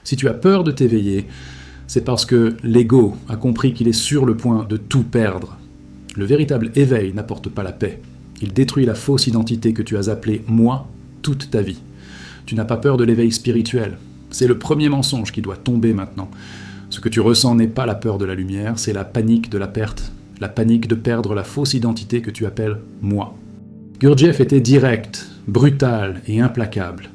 Si tu as peur de t'éveiller, c'est parce que l'ego a compris qu'il est sur le point de tout perdre. Le véritable éveil n'apporte pas la paix. Il détruit la fausse identité que tu as appelée « moi » toute ta vie. Tu n'as pas peur de l'éveil spirituel. C'est le premier mensonge qui doit tomber maintenant. Ce que tu ressens n'est pas la peur de la lumière, c'est la panique de la perte. La panique de perdre la fausse identité que tu appelles « moi ». Gurdjieff était direct, brutal et implacable.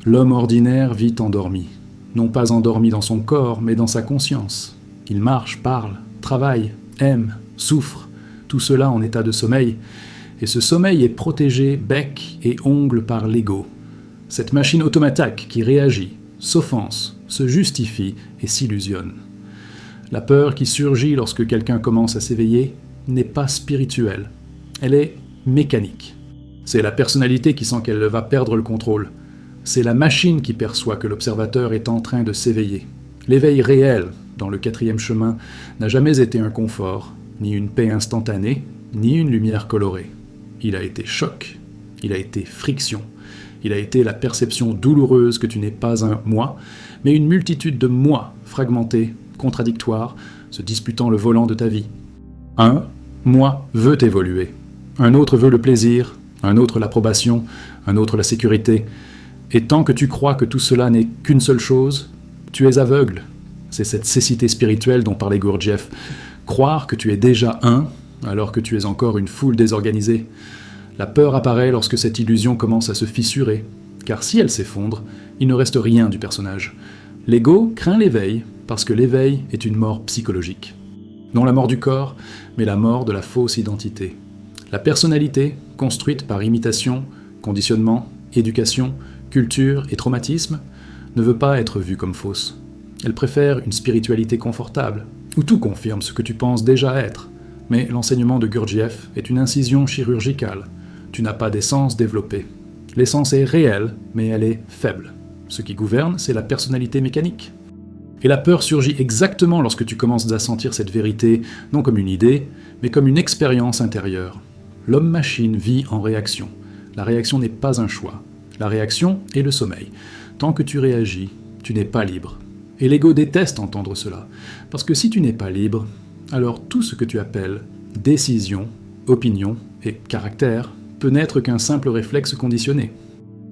L'homme ordinaire vit endormi. Non pas endormi dans son corps, mais dans sa conscience. Il marche, parle, travaille, aime, souffre, tout cela en état de sommeil. Et ce sommeil est protégé bec et ongles par l'ego. Cette machine automatique qui réagit, s'offense, se justifie et s'illusionne. La peur qui surgit lorsque quelqu'un commence à s'éveiller n'est pas spirituelle, elle est mécanique. C'est la personnalité qui sent qu'elle va perdre le contrôle. C'est la machine qui perçoit que l'observateur est en train de s'éveiller. L'éveil réel, dans le 4e chemin, n'a jamais été un confort, ni une paix instantanée, ni une lumière colorée. Il a été choc, il a été friction, il a été la perception douloureuse que tu n'es pas un « moi », mais une multitude de « moi » fragmentés, contradictoires, se disputant le volant de ta vie. Un « moi » veut évoluer, un autre veut le plaisir, un autre l'approbation, un autre la sécurité. Et tant que tu crois que tout cela n'est qu'une seule chose, tu es aveugle. C'est cette cécité spirituelle dont parlait Gurdjieff. Croire que tu es déjà un, alors que tu es encore une foule désorganisée. La peur apparaît lorsque cette illusion commence à se fissurer, car si elle s'effondre, il ne reste rien du personnage. L'ego craint l'éveil, parce que l'éveil est une mort psychologique. Non la mort du corps, mais la mort de la fausse identité. La personnalité, construite par imitation, conditionnement, éducation, culture et traumatisme, ne veut pas être vue comme fausse. Elle préfère une spiritualité confortable, où tout confirme ce que tu penses déjà être. Mais l'enseignement de Gurdjieff est une incision chirurgicale. Tu n'as pas d'essence développée. L'essence est réelle, mais elle est faible. Ce qui gouverne, c'est la personnalité mécanique. Et la peur surgit exactement lorsque tu commences à sentir cette vérité, non comme une idée, mais comme une expérience intérieure. L'homme-machine vit en réaction. La réaction n'est pas un choix. La réaction est le sommeil. Tant que tu réagis, tu n'es pas libre. Et l'ego déteste entendre cela, parce que si tu n'es pas libre, alors tout ce que tu appelles décision, opinion et caractère peut n'être qu'un simple réflexe conditionné.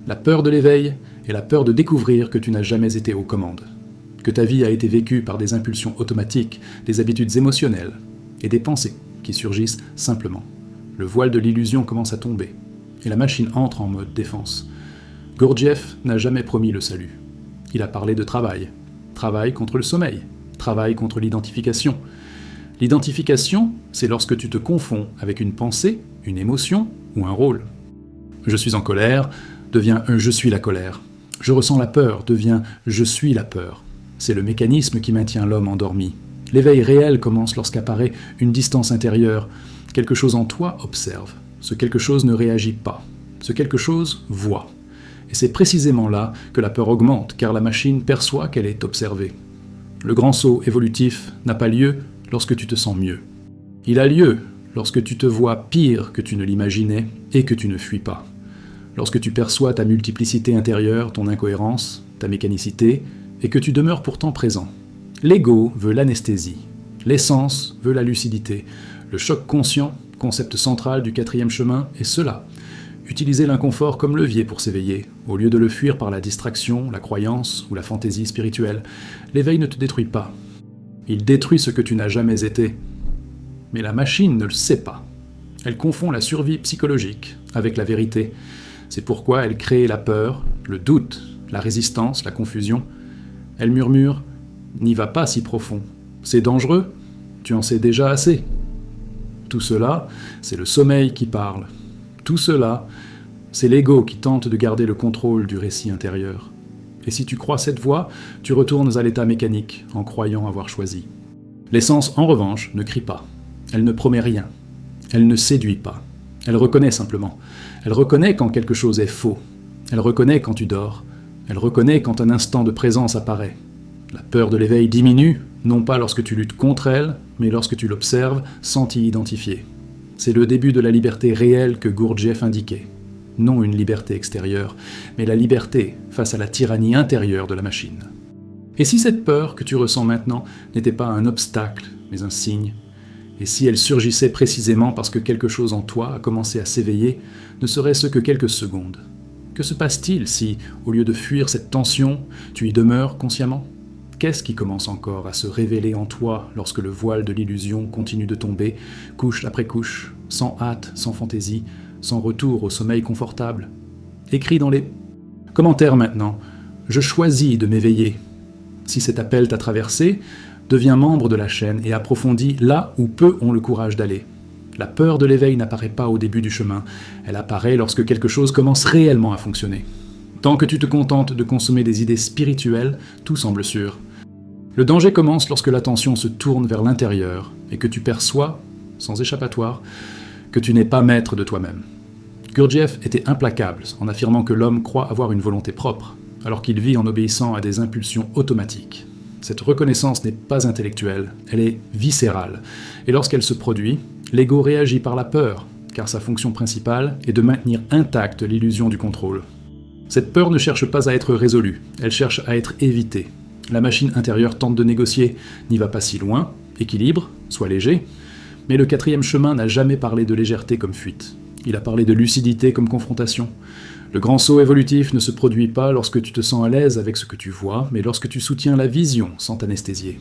La peur de l'éveil est la peur de découvrir que tu n'as jamais été aux commandes, que ta vie a été vécue par des impulsions automatiques, des habitudes émotionnelles et des pensées qui surgissent simplement. Le voile de l'illusion commence à tomber, et la machine entre en mode défense. Gurdjieff n'a jamais promis le salut. Il a parlé de travail. Travail contre le sommeil. Travail contre l'identification. L'identification, c'est lorsque tu te confonds avec une pensée, une émotion ou un rôle. Je suis en colère devient je suis la colère. Je ressens la peur devient je suis la peur. C'est le mécanisme qui maintient l'homme endormi. L'éveil réel commence lorsqu'apparaît une distance intérieure. Quelque chose en toi observe. Ce quelque chose ne réagit pas. Ce quelque chose voit. Et c'est précisément là que la peur augmente, car la machine perçoit qu'elle est observée. Le grand saut évolutif n'a pas lieu lorsque tu te sens mieux. Il a lieu lorsque tu te vois pire que tu ne l'imaginais et que tu ne fuis pas. Lorsque tu perçois ta multiplicité intérieure, ton incohérence, ta mécanicité, et que tu demeures pourtant présent. L'ego veut l'anesthésie. L'essence veut la lucidité. Le choc conscient, concept central du 4e chemin, est cela. Utiliser l'inconfort comme levier pour s'éveiller, au lieu de le fuir par la distraction, la croyance ou la fantaisie spirituelle. L'éveil ne te détruit pas. Il détruit ce que tu n'as jamais été. Mais la machine ne le sait pas. Elle confond la survie psychologique avec la vérité. C'est pourquoi elle crée la peur, le doute, la résistance, la confusion. Elle murmure « N'y va pas si profond. C'est dangereux. Tu en sais déjà assez. » Tout cela, c'est le sommeil qui parle. Tout cela, c'est l'ego qui tente de garder le contrôle du récit intérieur. Et si tu crois cette voie, tu retournes à l'état mécanique, en croyant avoir choisi. L'essence, en revanche, ne crie pas. Elle ne promet rien. Elle ne séduit pas. Elle reconnaît simplement. Elle reconnaît quand quelque chose est faux. Elle reconnaît quand tu dors. Elle reconnaît quand un instant de présence apparaît. La peur de l'éveil diminue, non pas lorsque tu luttes contre elle, mais lorsque tu l'observes sans t'y identifier. C'est le début de la liberté réelle que Gurdjieff indiquait. Non une liberté extérieure, mais la liberté face à la tyrannie intérieure de la machine. Et si cette peur que tu ressens maintenant n'était pas un obstacle, mais un signe? Et si elle surgissait précisément parce que quelque chose en toi a commencé à s'éveiller, ne serait-ce que quelques secondes? Que se passe-t-il si, au lieu de fuir cette tension, tu y demeures consciemment? Qu'est-ce qui commence encore à se révéler en toi lorsque le voile de l'illusion continue de tomber, couche après couche, sans hâte, sans fantaisie, sans retour au sommeil confortable? Écris dans les commentaires maintenant. Je choisis de m'éveiller. Si cet appel t'a traversé, deviens membre de la chaîne et approfondis là où peu ont le courage d'aller. La peur de l'éveil n'apparaît pas au début du chemin, elle apparaît lorsque quelque chose commence réellement à fonctionner. Tant que tu te contentes de consommer des idées spirituelles, tout semble sûr. Le danger commence lorsque l'attention se tourne vers l'intérieur et que tu perçois, sans échappatoire, que tu n'es pas maître de toi-même. Gurdjieff était implacable en affirmant que l'homme croit avoir une volonté propre, alors qu'il vit en obéissant à des impulsions automatiques. Cette reconnaissance n'est pas intellectuelle, elle est viscérale, et lorsqu'elle se produit, l'ego réagit par la peur, car sa fonction principale est de maintenir intacte l'illusion du contrôle. Cette peur ne cherche pas à être résolue, elle cherche à être évitée. La machine intérieure tente de négocier, n'y va pas si loin, équilibre, sois léger, mais le quatrième chemin n'a jamais parlé de légèreté comme fuite. Il a parlé de lucidité comme confrontation. Le grand saut évolutif ne se produit pas lorsque tu te sens à l'aise avec ce que tu vois, mais lorsque tu soutiens la vision sans t'anesthésier.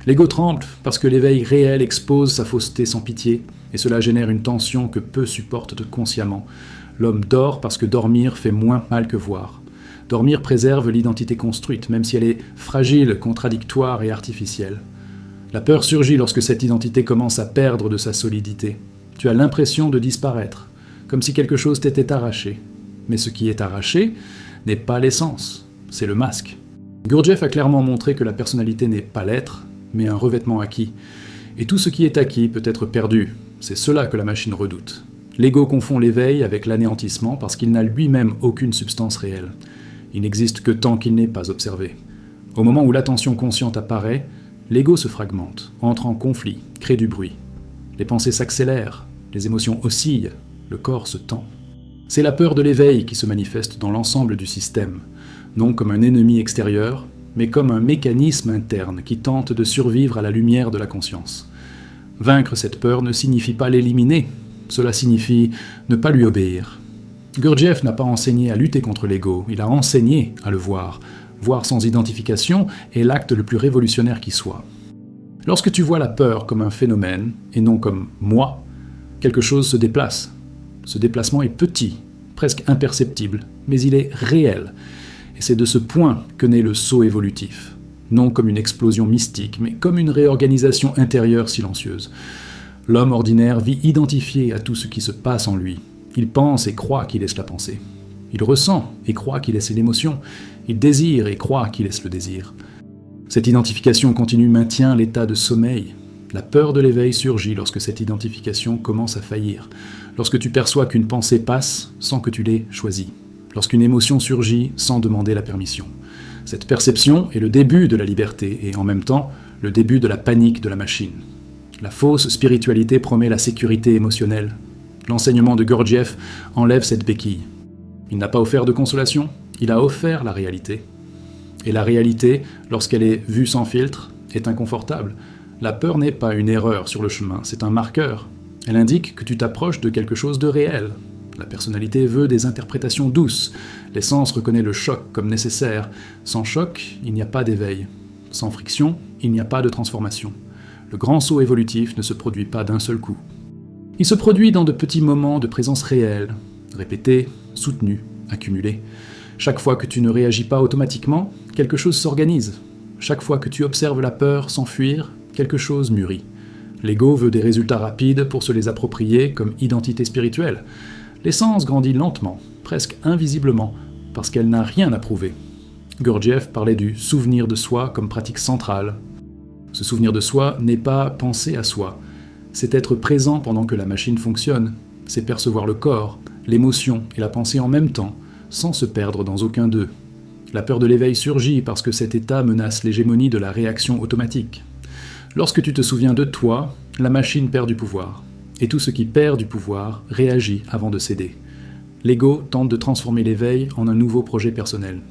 L'ego tremble parce que l'éveil réel expose sa fausseté sans pitié, et cela génère une tension que peu supportent consciemment. L'homme dort parce que dormir fait moins mal que voir. Dormir préserve l'identité construite, même si elle est fragile, contradictoire et artificielle. La peur surgit lorsque cette identité commence à perdre de sa solidité. Tu as l'impression de disparaître, comme si quelque chose t'était arraché. Mais ce qui est arraché n'est pas l'essence, c'est le masque. Gurdjieff a clairement montré que la personnalité n'est pas l'être, mais un revêtement acquis. Et tout ce qui est acquis peut être perdu, c'est cela que la machine redoute. L'ego confond l'éveil avec l'anéantissement parce qu'il n'a lui-même aucune substance réelle. Il n'existe que tant qu'il n'est pas observé. Au moment où l'attention consciente apparaît, l'ego se fragmente, entre en conflit, crée du bruit. Les pensées s'accélèrent, les émotions oscillent, le corps se tend. C'est la peur de l'éveil qui se manifeste dans l'ensemble du système, non comme un ennemi extérieur, mais comme un mécanisme interne qui tente de survivre à la lumière de la conscience. Vaincre cette peur ne signifie pas l'éliminer, cela signifie ne pas lui obéir. Gurdjieff n'a pas enseigné à lutter contre l'ego, il a enseigné à le voir. Voir sans identification est l'acte le plus révolutionnaire qui soit. Lorsque tu vois la peur comme un phénomène, et non comme « moi », quelque chose se déplace. Ce déplacement est petit, presque imperceptible, mais il est réel. Et c'est de ce point que naît le saut évolutif. Non comme une explosion mystique, mais comme une réorganisation intérieure silencieuse. L'homme ordinaire vit identifié à tout ce qui se passe en lui. Il pense et croit qu'il laisse la pensée. Il ressent et croit qu'il laisse l'émotion. Il désire et croit qu'il laisse le désir. Cette identification continue maintient l'état de sommeil. La peur de l'éveil surgit lorsque cette identification commence à faillir. Lorsque tu perçois qu'une pensée passe sans que tu l'aies choisie. Lorsqu'une émotion surgit sans demander la permission. Cette perception est le début de la liberté et en même temps le début de la panique de la machine. La fausse spiritualité promet la sécurité émotionnelle. L'enseignement de Gurdjieff enlève cette béquille. Il n'a pas offert de consolation, il a offert la réalité. Et la réalité, lorsqu'elle est vue sans filtre, est inconfortable. La peur n'est pas une erreur sur le chemin, c'est un marqueur. Elle indique que tu t'approches de quelque chose de réel. La personnalité veut des interprétations douces. L'essence reconnaît le choc comme nécessaire. Sans choc, il n'y a pas d'éveil. Sans friction, il n'y a pas de transformation. Le grand saut évolutif ne se produit pas d'un seul coup. Il se produit dans de petits moments de présence réelle, répétés, soutenus, accumulés. Chaque fois que tu ne réagis pas automatiquement, quelque chose s'organise. Chaque fois que tu observes la peur s'enfuir, quelque chose mûrit. L'ego veut des résultats rapides pour se les approprier comme identité spirituelle. L'essence grandit lentement, presque invisiblement, parce qu'elle n'a rien à prouver. Gurdjieff parlait du souvenir de soi comme pratique centrale. Ce souvenir de soi n'est pas penser à soi, c'est être présent pendant que la machine fonctionne, c'est percevoir le corps, l'émotion et la pensée en même temps, sans se perdre dans aucun d'eux. La peur de l'éveil surgit parce que cet état menace l'hégémonie de la réaction automatique. Lorsque tu te souviens de toi, la machine perd du pouvoir. Et tout ce qui perd du pouvoir réagit avant de céder. L'ego tente de transformer l'éveil en un nouveau projet personnel.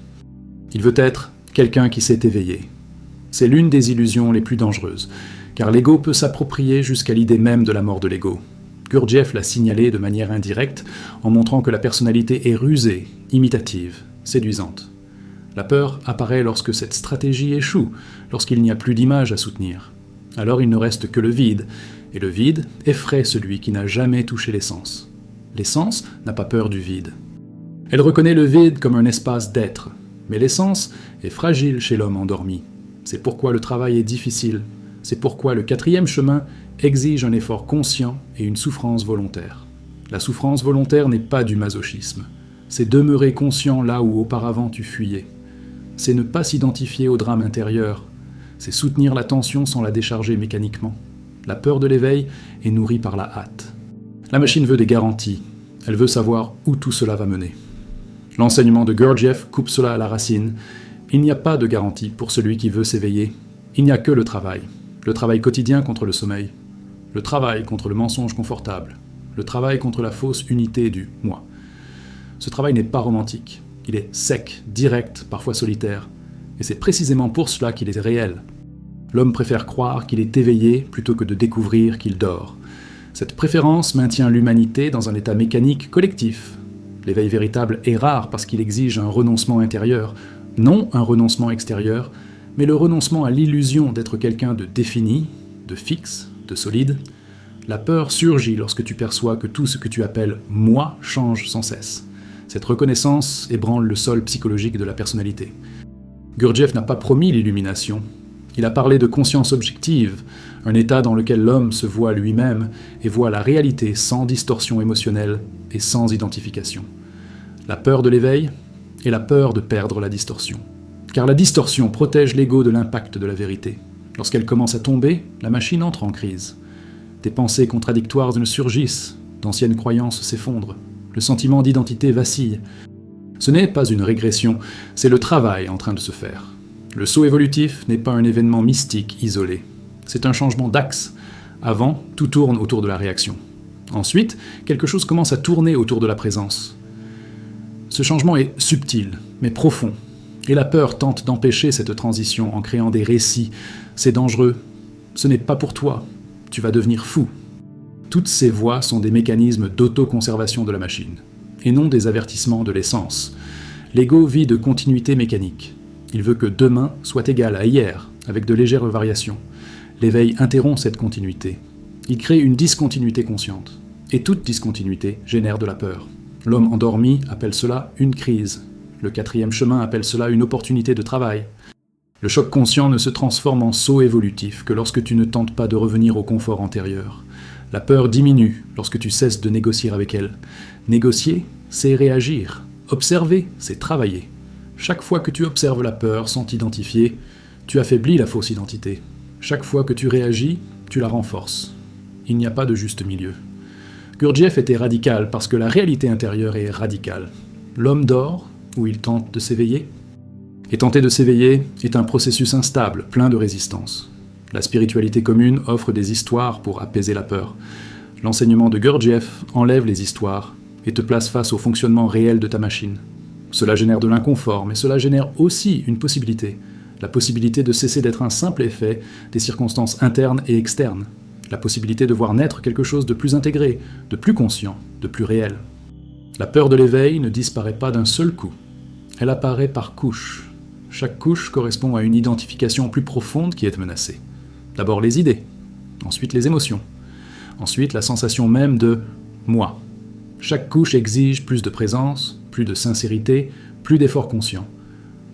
Il veut être quelqu'un qui s'est éveillé. C'est l'une des illusions les plus dangereuses, car l'ego peut s'approprier jusqu'à l'idée même de la mort de l'ego. Gurdjieff l'a signalé de manière indirecte en montrant que la personnalité est rusée, imitative, séduisante. La peur apparaît lorsque cette stratégie échoue, lorsqu'il n'y a plus d'image à soutenir. Alors il ne reste que le vide, et le vide effraie celui qui n'a jamais touché l'essence. L'essence n'a pas peur du vide. Elle reconnaît le vide comme un espace d'être, mais l'essence est fragile chez l'homme endormi. C'est pourquoi le travail est difficile, c'est pourquoi le 4e chemin exige un effort conscient et une souffrance volontaire. La souffrance volontaire n'est pas du masochisme, c'est demeurer conscient là où auparavant tu fuyais. C'est ne pas s'identifier au drame intérieur, c'est soutenir la tension sans la décharger mécaniquement. La peur de l'éveil est nourrie par la hâte. La machine veut des garanties, elle veut savoir où tout cela va mener. L'enseignement de Gurdjieff coupe cela à la racine. Il n'y a pas de garantie pour celui qui veut s'éveiller. Il n'y a que le travail quotidien contre le sommeil, le travail contre le mensonge confortable, le travail contre la fausse unité du « moi ». Ce travail n'est pas romantique, il est sec, direct, parfois solitaire, et c'est précisément pour cela qu'il est réel. L'homme préfère croire qu'il est éveillé plutôt que de découvrir qu'il dort. Cette préférence maintient l'humanité dans un état mécanique collectif. L'éveil véritable est rare parce qu'il exige un renoncement intérieur, non un renoncement extérieur, mais le renoncement à l'illusion d'être quelqu'un de défini, de fixe, de solide. La peur surgit lorsque tu perçois que tout ce que tu appelles « moi » change sans cesse. Cette reconnaissance ébranle le sol psychologique de la personnalité. Gurdjieff n'a pas promis l'illumination. Il a parlé de conscience objective, un état dans lequel l'homme se voit lui-même et voit la réalité sans distorsion émotionnelle et sans identification. La peur de l'éveil est la peur de perdre la distorsion. Car la distorsion protège l'ego de l'impact de la vérité. Lorsqu'elle commence à tomber, la machine entre en crise. Des pensées contradictoires surgissent, d'anciennes croyances s'effondrent, le sentiment d'identité vacille. Ce n'est pas une régression, c'est le travail en train de se faire. Le saut évolutif n'est pas un événement mystique isolé. C'est un changement d'axe. Avant, tout tourne autour de la réaction. Ensuite, quelque chose commence à tourner autour de la présence. Ce changement est subtil, mais profond. Et la peur tente d'empêcher cette transition en créant des récits. C'est dangereux. Ce n'est pas pour toi. Tu vas devenir fou. Toutes ces voies sont des mécanismes d'autoconservation de la machine, et non des avertissements de l'essence. L'ego vit de continuité mécanique. Il veut que demain soit égal à hier, avec de légères variations. L'éveil interrompt cette continuité. Il crée une discontinuité consciente. Et toute discontinuité génère de la peur. L'homme endormi appelle cela une crise. Le 4e chemin appelle cela une opportunité de travail. Le choc conscient ne se transforme en saut évolutif que lorsque tu ne tentes pas de revenir au confort antérieur. La peur diminue lorsque tu cesses de négocier avec elle. Négocier, c'est réagir. Observer, c'est travailler. Chaque fois que tu observes la peur sans t'identifier, tu affaiblis la fausse identité. Chaque fois que tu réagis, tu la renforces. Il n'y a pas de juste milieu. Gurdjieff était radical parce que la réalité intérieure est radicale. L'homme dort, où il tente de s'éveiller. Et tenter de s'éveiller est un processus instable, plein de résistance. La spiritualité commune offre des histoires pour apaiser la peur. L'enseignement de Gurdjieff enlève les histoires et te place face au fonctionnement réel de ta machine. Cela génère de l'inconfort, mais cela génère aussi une possibilité. La possibilité de cesser d'être un simple effet des circonstances internes et externes. La possibilité de voir naître quelque chose de plus intégré, de plus conscient, de plus réel. La peur de l'éveil ne disparaît pas d'un seul coup. Elle apparaît par couches. Chaque couche correspond à une identification plus profonde qui est menacée. D'abord les idées, ensuite les émotions, ensuite la sensation même de « moi ». Chaque couche exige plus de présence, plus de sincérité, plus d'effort conscient.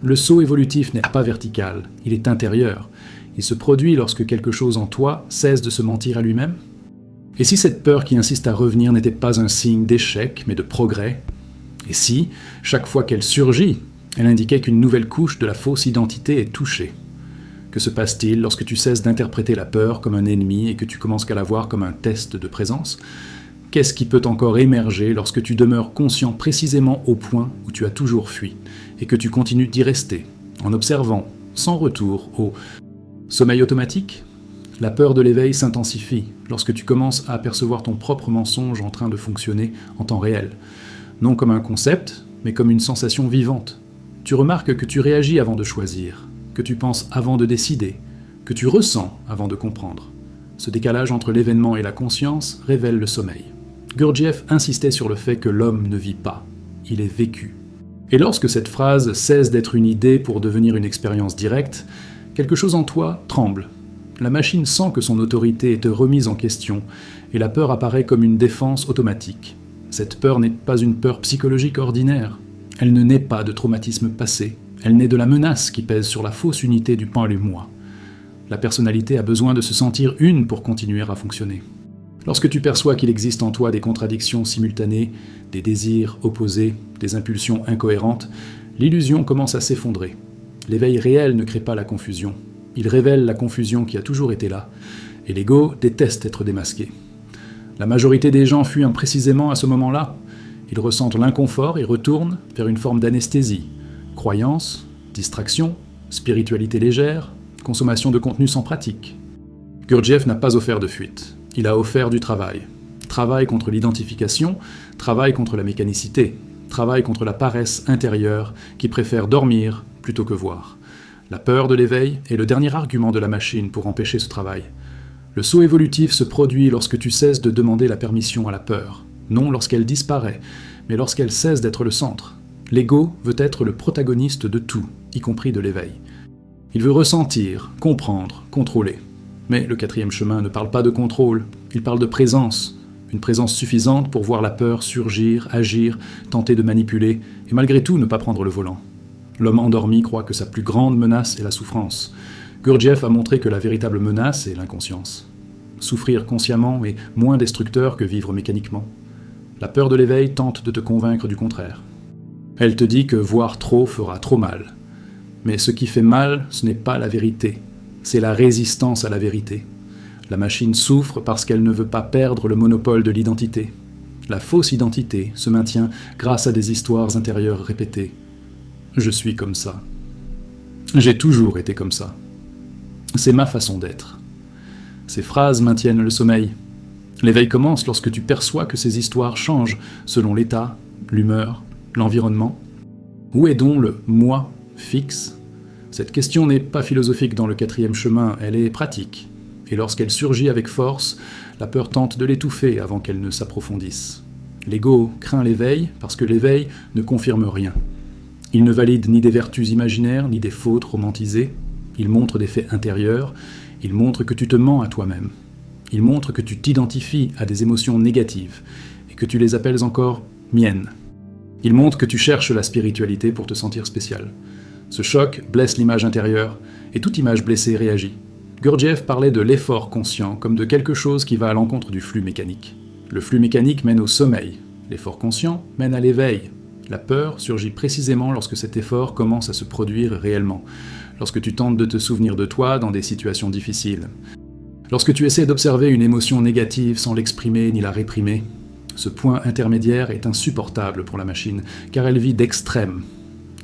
Le saut évolutif n'est pas vertical, il est intérieur. Il se produit lorsque quelque chose en toi cesse de se mentir à lui-même. Et si cette peur qui insiste à revenir n'était pas un signe d'échec, mais de progrès? Et si, chaque fois qu'elle surgit, elle indiquait qu'une nouvelle couche de la fausse identité est touchée? Que se passe-t-il lorsque tu cesses d'interpréter la peur comme un ennemi et que tu commences qu'à la voir comme un test de présence? Qu'est-ce qui peut encore émerger lorsque tu demeures conscient précisément au point où tu as toujours fui et que tu continues d'y rester, en observant, sans retour, au sommeil automatique? La peur de l'éveil s'intensifie lorsque tu commences à apercevoir ton propre mensonge en train de fonctionner en temps réel, non comme un concept, mais comme une sensation vivante. Tu remarques que tu réagis avant de choisir, que tu penses avant de décider, que tu ressens avant de comprendre. Ce décalage entre l'événement et la conscience révèle le sommeil. Gurdjieff insistait sur le fait que l'homme ne vit pas, il est vécu. Et lorsque cette phrase cesse d'être une idée pour devenir une expérience directe, quelque chose en toi tremble. La machine sent que son autorité est remise en question, et la peur apparaît comme une défense automatique. Cette peur n'est pas une peur psychologique ordinaire. Elle ne naît pas de traumatisme passé. Elle naît de la menace qui pèse sur la fausse unité du pan et du moi. La personnalité a besoin de se sentir une pour continuer à fonctionner. Lorsque tu perçois qu'il existe en toi des contradictions simultanées, des désirs opposés, des impulsions incohérentes, l'illusion commence à s'effondrer. L'éveil réel ne crée pas la confusion. Il révèle la confusion qui a toujours été là, et l'ego déteste être démasqué. La majorité des gens fuient précisément à ce moment-là. Ils ressentent l'inconfort et retournent vers une forme d'anesthésie. Croyance, distraction, spiritualité légère, consommation de contenu sans pratique. Gurdjieff n'a pas offert de fuite. Il a offert du travail. Travail contre l'identification, travail contre la mécanicité, travail contre la paresse intérieure qui préfère dormir plutôt que voir. La peur de l'éveil est le dernier argument de la machine pour empêcher ce travail. Le saut évolutif se produit lorsque tu cesses de demander la permission à la peur, non lorsqu'elle disparaît, mais lorsqu'elle cesse d'être le centre. L'ego veut être le protagoniste de tout, y compris de l'éveil. Il veut ressentir, comprendre, contrôler. Mais le quatrième chemin ne parle pas de contrôle, il parle de présence. Une présence suffisante pour voir la peur surgir, agir, tenter de manipuler, et malgré tout ne pas prendre le volant. L'homme endormi croit que sa plus grande menace est la souffrance. Gurdjieff a montré que la véritable menace est l'inconscience. Souffrir consciemment est moins destructeur que vivre mécaniquement. La peur de l'éveil tente de te convaincre du contraire. Elle te dit que voir trop fera trop mal. Mais ce qui fait mal, ce n'est pas la vérité, c'est la résistance à la vérité. La machine souffre parce qu'elle ne veut pas perdre le monopole de l'identité. La fausse identité se maintient grâce à des histoires intérieures répétées. Je suis comme ça. J'ai toujours été comme ça. C'est ma façon d'être. Ces phrases maintiennent le sommeil. L'éveil commence lorsque tu perçois que ces histoires changent selon l'état, l'humeur, l'environnement. Où est donc le « moi » fixe ? Cette question n'est pas philosophique dans le quatrième chemin, elle est pratique. Et lorsqu'elle surgit avec force, la peur tente de l'étouffer avant qu'elle ne s'approfondisse. L'ego craint l'éveil parce que l'éveil ne confirme rien. Il ne valide ni des vertus imaginaires, ni des fautes romantisées. Il montre des faits intérieurs. Il montre que tu te mens à toi-même. Il montre que tu t'identifies à des émotions négatives et que tu les appelles encore « miennes ». Il montre que tu cherches la spiritualité pour te sentir spécial. Ce choc blesse l'image intérieure et toute image blessée réagit. Gurdjieff parlait de l'effort conscient comme de quelque chose qui va à l'encontre du flux mécanique. Le flux mécanique mène au sommeil. L'effort conscient mène à l'éveil. La peur surgit précisément lorsque cet effort commence à se produire réellement, lorsque tu tentes de te souvenir de toi dans des situations difficiles. Lorsque tu essaies d'observer une émotion négative sans l'exprimer ni la réprimer, ce point intermédiaire est insupportable pour la machine, car elle vit d'extrêmes.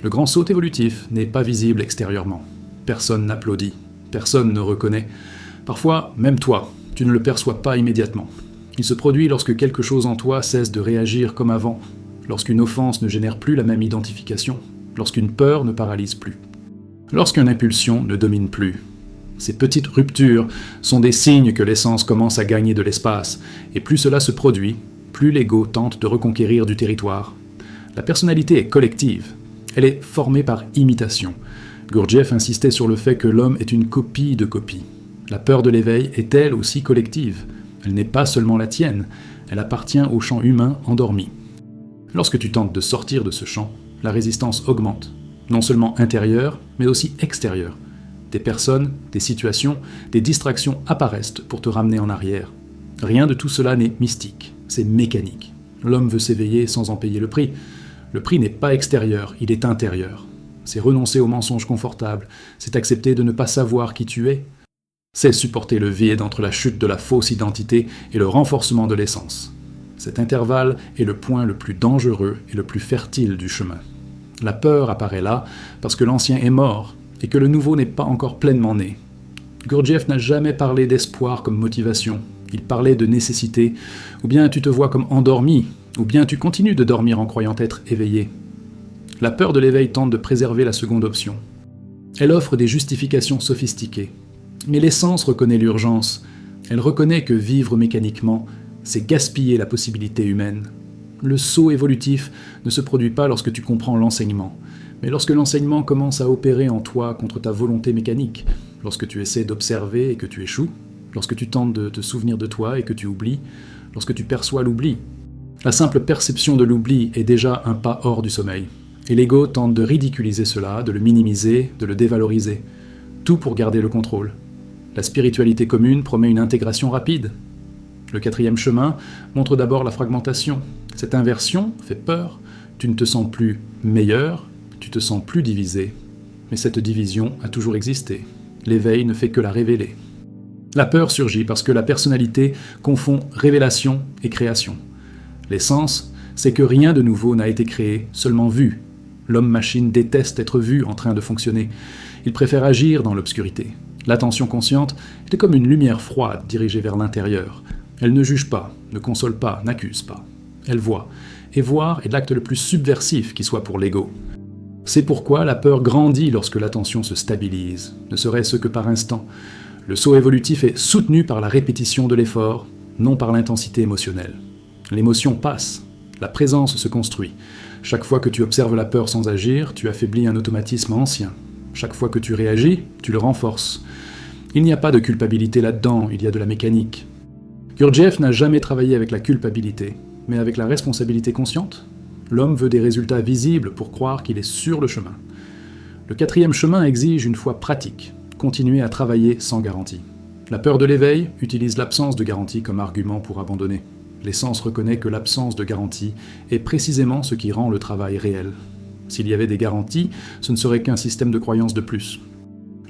Le grand saut évolutif n'est pas visible extérieurement. Personne n'applaudit, personne ne reconnaît. Parfois, même toi, tu ne le perçois pas immédiatement. Il se produit lorsque quelque chose en toi cesse de réagir comme avant, lorsqu'une offense ne génère plus la même identification, lorsqu'une peur ne paralyse plus, lorsqu'une impulsion ne domine plus. Ces petites ruptures sont des signes que l'essence commence à gagner de l'espace, et plus cela se produit, plus l'ego tente de reconquérir du territoire. La personnalité est collective, elle est formée par imitation. Gurdjieff insistait sur le fait que l'homme est une copie de copie. La peur de l'éveil est elle aussi collective. Elle n'est pas seulement la tienne, elle appartient au champ humain endormi. Lorsque tu tentes de sortir de ce champ, la résistance augmente, non seulement intérieure, mais aussi extérieure. Des personnes, des situations, des distractions apparaissent pour te ramener en arrière. Rien de tout cela n'est mystique, c'est mécanique. L'homme veut s'éveiller sans en payer le prix. Le prix n'est pas extérieur, il est intérieur. C'est renoncer aux mensonges confortables, c'est accepter de ne pas savoir qui tu es. C'est supporter le vide entre la chute de la fausse identité et le renforcement de l'essence. Cet intervalle est le point le plus dangereux et le plus fertile du chemin. La peur apparaît là parce que l'ancien est mort et que le nouveau n'est pas encore pleinement né. Gurdjieff n'a jamais parlé d'espoir comme motivation, il parlait de nécessité, ou bien tu te vois comme endormi, ou bien tu continues de dormir en croyant être éveillé. La peur de l'éveil tente de préserver la seconde option. Elle offre des justifications sophistiquées. Mais l'essence reconnaît l'urgence. Elle reconnaît que vivre mécaniquement, c'est gaspiller la possibilité humaine. Le saut évolutif ne se produit pas lorsque tu comprends l'enseignement, mais lorsque l'enseignement commence à opérer en toi contre ta volonté mécanique, lorsque tu essaies d'observer et que tu échoues, lorsque tu tentes de te souvenir de toi et que tu oublies, lorsque tu perçois l'oubli. La simple perception de l'oubli est déjà un pas hors du sommeil. Et l'ego tente de ridiculiser cela, de le minimiser, de le dévaloriser. Tout pour garder le contrôle. La spiritualité commune promet une intégration rapide. Le 4e chemin montre d'abord la fragmentation. Cette inversion fait peur. Tu ne te sens plus meilleur, tu te sens plus divisé. Mais cette division a toujours existé. L'éveil ne fait que la révéler. La peur surgit parce que la personnalité confond révélation et création. L'essence, c'est que rien de nouveau n'a été créé, seulement vu. L'homme-machine déteste être vu en train de fonctionner. Il préfère agir dans l'obscurité. L'attention consciente est comme une lumière froide dirigée vers l'intérieur. Elle ne juge pas, ne console pas, n'accuse pas. Elle voit. Et voir est l'acte le plus subversif qui soit pour l'ego. C'est pourquoi la peur grandit lorsque l'attention se stabilise, ne serait-ce que par instant. Le saut évolutif est soutenu par la répétition de l'effort, non par l'intensité émotionnelle. L'émotion passe, la présence se construit. Chaque fois que tu observes la peur sans agir, tu affaiblis un automatisme ancien. Chaque fois que tu réagis, tu le renforces. Il n'y a pas de culpabilité là-dedans, il y a de la mécanique. Gurdjieff n'a jamais travaillé avec la culpabilité, mais avec la responsabilité consciente. L'homme veut des résultats visibles pour croire qu'il est sur le chemin. Le 4e chemin exige une foi pratique, continuer à travailler sans garantie. La peur de l'éveil utilise l'absence de garantie comme argument pour abandonner. L'essence reconnaît que l'absence de garantie est précisément ce qui rend le travail réel. S'il y avait des garanties, ce ne serait qu'un système de croyances de plus.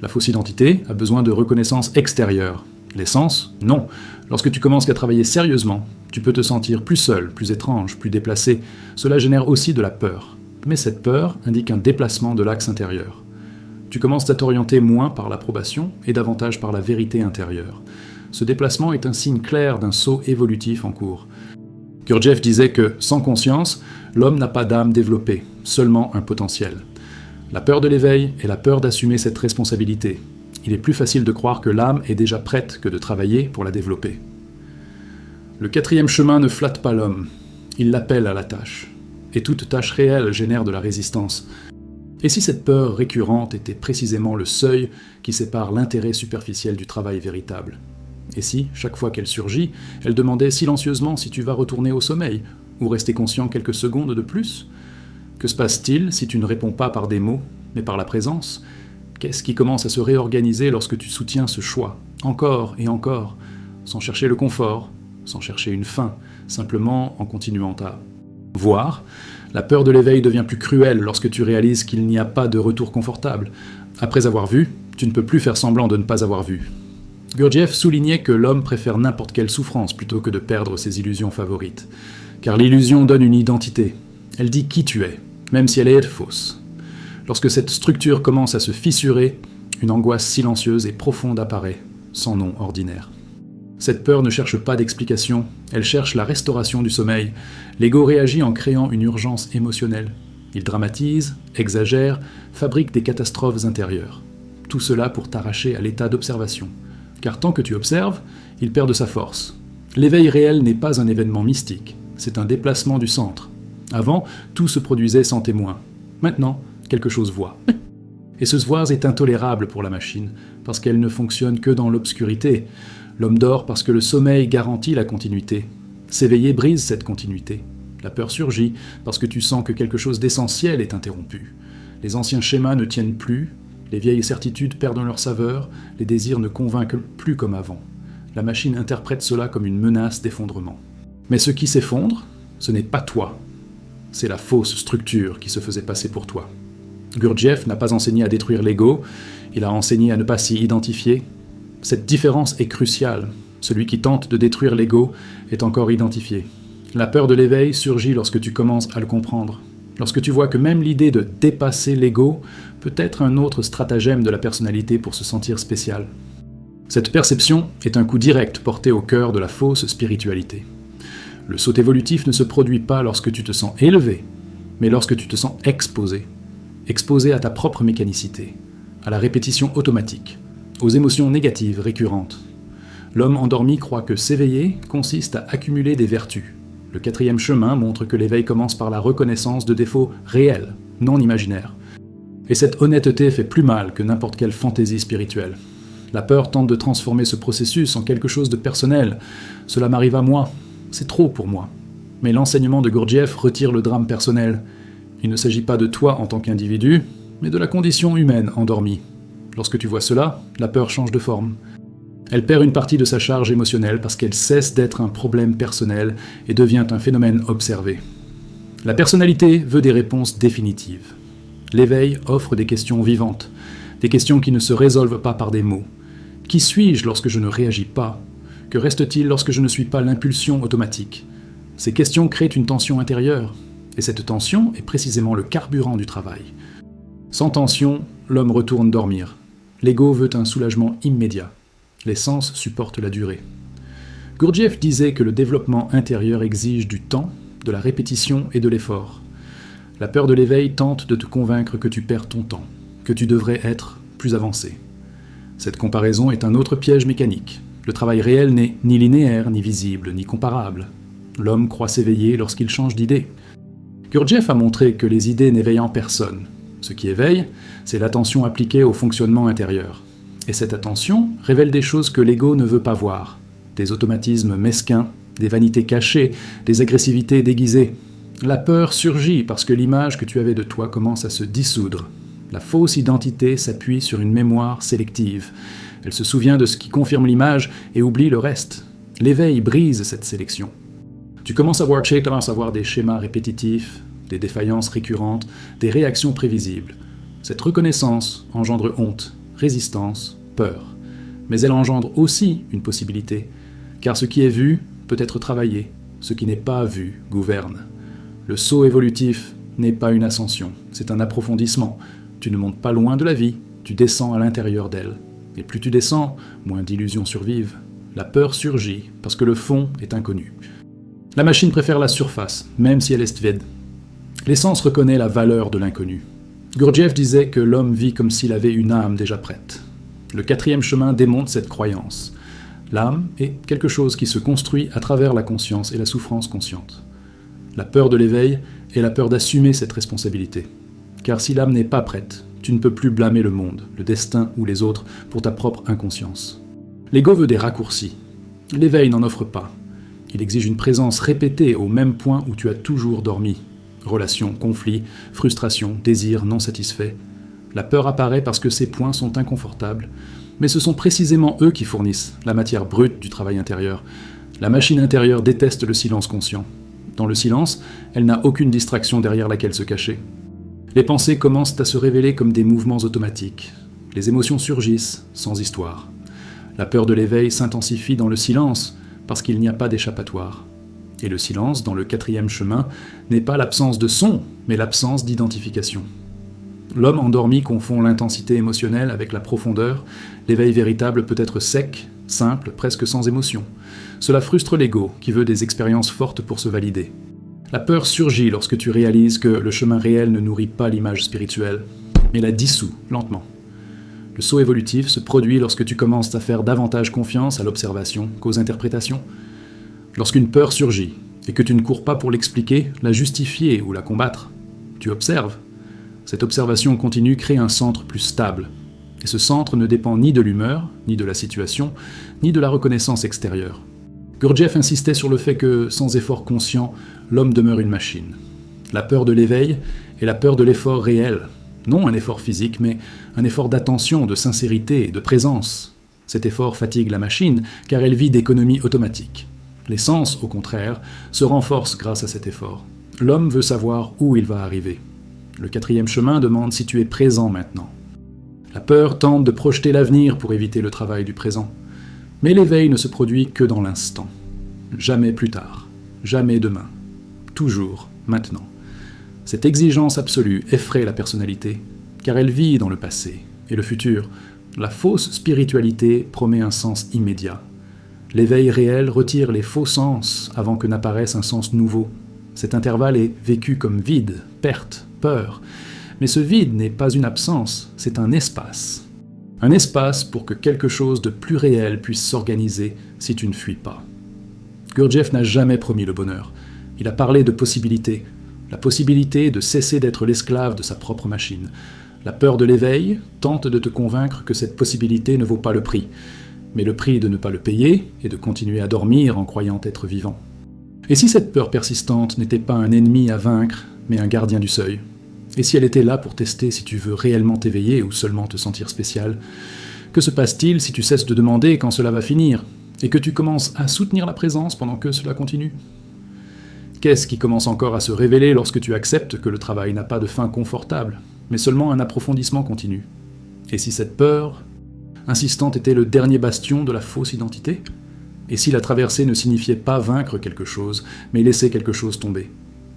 La fausse identité a besoin de reconnaissance extérieure. L'essence, non. Lorsque tu commences à travailler sérieusement, tu peux te sentir plus seul, plus étrange, plus déplacé. Cela génère aussi de la peur. Mais cette peur indique un déplacement de l'axe intérieur. Tu commences à t'orienter moins par l'approbation et davantage par la vérité intérieure. Ce déplacement est un signe clair d'un saut évolutif en cours. Gurdjieff disait que, sans conscience, l'homme n'a pas d'âme développée, seulement un potentiel. La peur de l'éveil est la peur d'assumer cette responsabilité. Il est plus facile de croire que l'âme est déjà prête que de travailler pour la développer. Le 4e chemin ne flatte pas l'homme, il l'appelle à la tâche. Et toute tâche réelle génère de la résistance. Et si cette peur récurrente était précisément le seuil qui sépare l'intérêt superficiel du travail véritable ? Et si, chaque fois qu'elle surgit, elle demandait silencieusement si tu vas retourner au sommeil, ou rester conscient quelques secondes de plus ? Que se passe-t-il si tu ne réponds pas par des mots, mais par la présence ? Qu'est-ce qui commence à se réorganiser lorsque tu soutiens ce choix, encore et encore, sans chercher le confort, sans chercher une fin, simplement en continuant à voir ? La peur de l'éveil devient plus cruelle lorsque tu réalises qu'il n'y a pas de retour confortable. Après avoir vu, tu ne peux plus faire semblant de ne pas avoir vu. Gurdjieff soulignait que l'homme préfère n'importe quelle souffrance plutôt que de perdre ses illusions favorites. Car l'illusion donne une identité. Elle dit qui tu es, même si elle est fausse. Lorsque cette structure commence à se fissurer, une angoisse silencieuse et profonde apparaît, sans nom ordinaire. Cette peur ne cherche pas d'explication, elle cherche la restauration du sommeil. L'ego réagit en créant une urgence émotionnelle. Il dramatise, exagère, fabrique des catastrophes intérieures. Tout cela pour t'arracher à l'état d'observation. Car tant que tu observes, il perd de sa force. L'éveil réel n'est pas un événement mystique, c'est un déplacement du centre. Avant, tout se produisait sans témoin. Maintenant, quelque chose voit. Et ce voir est intolérable pour la machine, parce qu'elle ne fonctionne que dans l'obscurité. L'homme dort parce que le sommeil garantit la continuité. S'éveiller brise cette continuité. La peur surgit parce que tu sens que quelque chose d'essentiel est interrompu. Les anciens schémas ne tiennent plus, les vieilles certitudes perdent leur saveur, les désirs ne convainquent plus comme avant. La machine interprète cela comme une menace d'effondrement. Mais ce qui s'effondre, ce n'est pas toi. C'est la fausse structure qui se faisait passer pour toi. Gurdjieff n'a pas enseigné à détruire l'ego, il a enseigné à ne pas s'y identifier. Cette différence est cruciale. Celui qui tente de détruire l'ego est encore identifié. La peur de l'éveil surgit lorsque tu commences à le comprendre. Lorsque tu vois que même l'idée de dépasser l'ego peut être un autre stratagème de la personnalité pour se sentir spécial. Cette perception est un coup direct porté au cœur de la fausse spiritualité. Le saut évolutif ne se produit pas lorsque tu te sens élevé, mais lorsque tu te sens exposé à ta propre mécanicité, à la répétition automatique, aux émotions négatives récurrentes. L'homme endormi croit que s'éveiller consiste à accumuler des vertus. Le 4e chemin montre que l'éveil commence par la reconnaissance de défauts réels, non imaginaires. Et cette honnêteté fait plus mal que n'importe quelle fantaisie spirituelle. La peur tente de transformer ce processus en quelque chose de personnel. Cela m'arrive à moi, c'est trop pour moi. Mais l'enseignement de Gurdjieff retire le drame personnel. Il ne s'agit pas de toi en tant qu'individu, mais de la condition humaine endormie. Lorsque tu vois cela, la peur change de forme. Elle perd une partie de sa charge émotionnelle parce qu'elle cesse d'être un problème personnel et devient un phénomène observé. La personnalité veut des réponses définitives. L'éveil offre des questions vivantes, des questions qui ne se résolvent pas par des mots. Qui suis-je lorsque je ne réagis pas ? Que reste-t-il lorsque je ne suis pas l'impulsion automatique ? Ces questions créent une tension intérieure, et cette tension est précisément le carburant du travail. Sans tension, l'homme retourne dormir. L'ego veut un soulagement immédiat. Les sens supportent la durée. Gurdjieff disait que le développement intérieur exige du temps, de la répétition et de l'effort. La peur de l'éveil tente de te convaincre que tu perds ton temps, que tu devrais être plus avancé. Cette comparaison est un autre piège mécanique. Le travail réel n'est ni linéaire, ni visible, ni comparable. L'homme croit s'éveiller lorsqu'il change d'idée. Gurdjieff a montré que les idées n'éveillent en personne. Ce qui éveille, c'est l'attention appliquée au fonctionnement intérieur. Et cette attention révèle des choses que l'ego ne veut pas voir. Des automatismes mesquins, des vanités cachées, des agressivités déguisées. La peur surgit parce que l'image que tu avais de toi commence à se dissoudre. La fausse identité s'appuie sur une mémoire sélective. Elle se souvient de ce qui confirme l'image et oublie le reste. L'éveil brise cette sélection. Tu commences à voir des schémas répétitifs, des défaillances récurrentes, des réactions prévisibles. Cette reconnaissance engendre honte, résistance, peur. Mais elle engendre aussi une possibilité, car ce qui est vu peut être travaillé, ce qui n'est pas vu gouverne. Le saut évolutif n'est pas une ascension, c'est un approfondissement. Tu ne montes pas loin de la vie, tu descends à l'intérieur d'elle. Et plus tu descends, moins d'illusions survivent. La peur surgit parce que le fond est inconnu. La machine préfère la surface, même si elle est vide. L'essence reconnaît la valeur de l'inconnu. Gurdjieff disait que l'homme vit comme s'il avait une âme déjà prête. Le 4e chemin démontre cette croyance. L'âme est quelque chose qui se construit à travers la conscience et la souffrance consciente. La peur de l'éveil est la peur d'assumer cette responsabilité. Car si l'âme n'est pas prête, tu ne peux plus blâmer le monde, le destin ou les autres pour ta propre inconscience. L'ego veut des raccourcis. L'éveil n'en offre pas. Il exige une présence répétée au même point où tu as toujours dormi. Relations, conflits, frustrations, désirs non satisfaits. La peur apparaît parce que ces points sont inconfortables, mais ce sont précisément eux qui fournissent la matière brute du travail intérieur. La machine intérieure déteste le silence conscient. Dans le silence, elle n'a aucune distraction derrière laquelle se cacher. Les pensées commencent à se révéler comme des mouvements automatiques. Les émotions surgissent, sans histoire. La peur de l'éveil s'intensifie dans le silence, parce qu'il n'y a pas d'échappatoire. Et le silence, dans le 4e chemin, n'est pas l'absence de son, mais l'absence d'identification. L'homme endormi confond l'intensité émotionnelle avec la profondeur. L'éveil véritable peut être sec, simple, presque sans émotion. Cela frustre l'ego, qui veut des expériences fortes pour se valider. La peur surgit lorsque tu réalises que le chemin réel ne nourrit pas l'image spirituelle, mais la dissout lentement. Le saut évolutif se produit lorsque tu commences à faire davantage confiance à l'observation qu'aux interprétations. Lorsqu'une peur surgit, et que tu ne cours pas pour l'expliquer, la justifier ou la combattre, tu observes. Cette observation continue crée un centre plus stable. Et ce centre ne dépend ni de l'humeur, ni de la situation, ni de la reconnaissance extérieure. Gurdjieff insistait sur le fait que, sans effort conscient, l'homme demeure une machine. La peur de l'éveil est la peur de l'effort réel. Non un effort physique, mais un effort d'attention, de sincérité et de présence. Cet effort fatigue la machine, car elle vit d'économie automatique. Les sens, au contraire, se renforcent grâce à cet effort. L'homme veut savoir où il va arriver. Le 4e chemin demande si tu es présent maintenant. La peur tente de projeter l'avenir pour éviter le travail du présent. Mais l'éveil ne se produit que dans l'instant. Jamais plus tard, jamais demain. Toujours maintenant. Cette exigence absolue effraie la personnalité, car elle vit dans le passé et le futur. La fausse spiritualité promet un sens immédiat. L'éveil réel retire les faux sens avant que n'apparaisse un sens nouveau. Cet intervalle est vécu comme vide, perte, peur. Mais ce vide n'est pas une absence, c'est un espace. Un espace pour que quelque chose de plus réel puisse s'organiser si tu ne fuis pas. Gurdjieff n'a jamais promis le bonheur. Il a parlé de possibilités. La possibilité de cesser d'être l'esclave de sa propre machine. La peur de l'éveil tente de te convaincre que cette possibilité ne vaut pas le prix. Mais le prix de ne pas le payer est de continuer à dormir en croyant être vivant. Et si cette peur persistante n'était pas un ennemi à vaincre, mais un gardien du seuil? Et si elle était là pour tester si tu veux réellement t'éveiller ou seulement te sentir spécial? Que se passe-t-il si tu cesses de demander quand cela va finir, et que tu commences à soutenir la présence pendant que cela continue? Qu'est-ce qui commence encore à se révéler lorsque tu acceptes que le travail n'a pas de fin confortable, mais seulement un approfondissement continu? Et si cette peur insistante était le dernier bastion de la fausse identité? Et si la traversée ne signifiait pas vaincre quelque chose, mais laisser quelque chose tomber?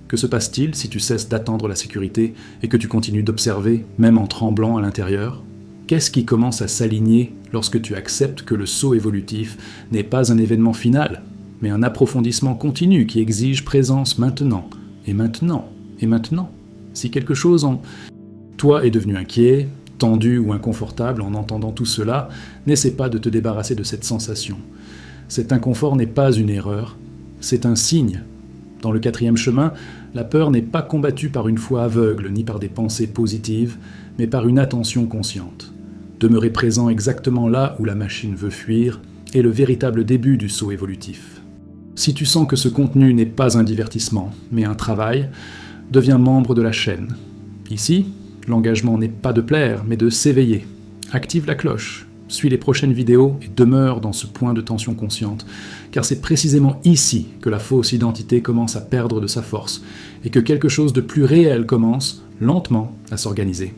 Que se passe-t-il si tu cesses d'attendre la sécurité et que tu continues d'observer, même en tremblant à l'intérieur? Qu'est-ce qui commence à s'aligner lorsque tu acceptes que le saut évolutif n'est pas un événement final, mais un approfondissement continu qui exige présence maintenant, et maintenant, et maintenant? Si quelque chose en toi est devenu inquiet, tendu ou inconfortable en entendant tout cela, n'essaie pas de te débarrasser de cette sensation. Cet inconfort n'est pas une erreur, c'est un signe. Dans le 4e chemin, la peur n'est pas combattue par une foi aveugle ni par des pensées positives, mais par une attention consciente. Demeurer présent exactement là où la machine veut fuir est le véritable début du saut évolutif. Si tu sens que ce contenu n'est pas un divertissement, mais un travail, deviens membre de la chaîne. Ici, l'engagement n'est pas de plaire, mais de s'éveiller. Active la cloche, suis les prochaines vidéos et demeure dans ce point de tension consciente, car c'est précisément ici que la fausse identité commence à perdre de sa force, et que quelque chose de plus réel commence, lentement, à s'organiser.